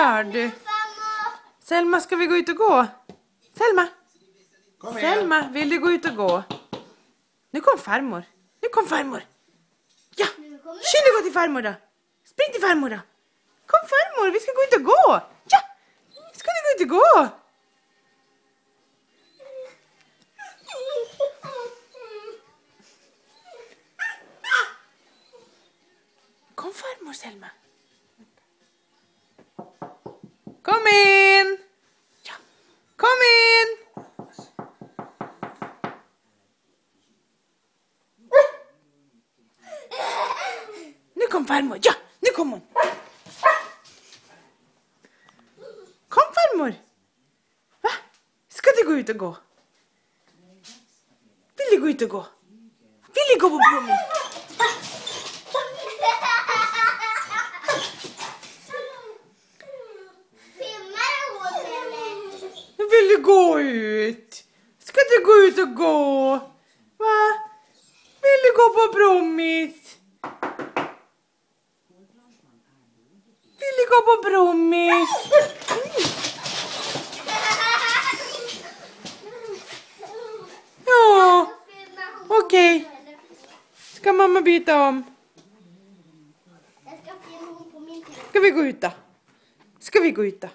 gör du? Selma, ska vi gå ut och gå? Selma! Selma, vill du gå ut och gå? Nu kom farmor. Nu kom farmor. Ja, skynda gå till farmor då. Spring till farmor då. Kom farmor, vi ska gå ut och gå. Ja, ska ni gå ut och gå? Kom farmor, Selma. Kom in. Ja, kom in. Nu kom farmor. Ja, nu kom hon. Kom farmor. Va? Ska du gå ut och gå? Vill du gå ut och gå? Vill du gå på brommen? Vill du gå ut? Ska du gå ut och gå? Va? Vill du gå på brommis? Vill du gå på brommis? Ja, okej. Ska mamma byta om? Ska vi gå ut då? Ska vi gå ut då?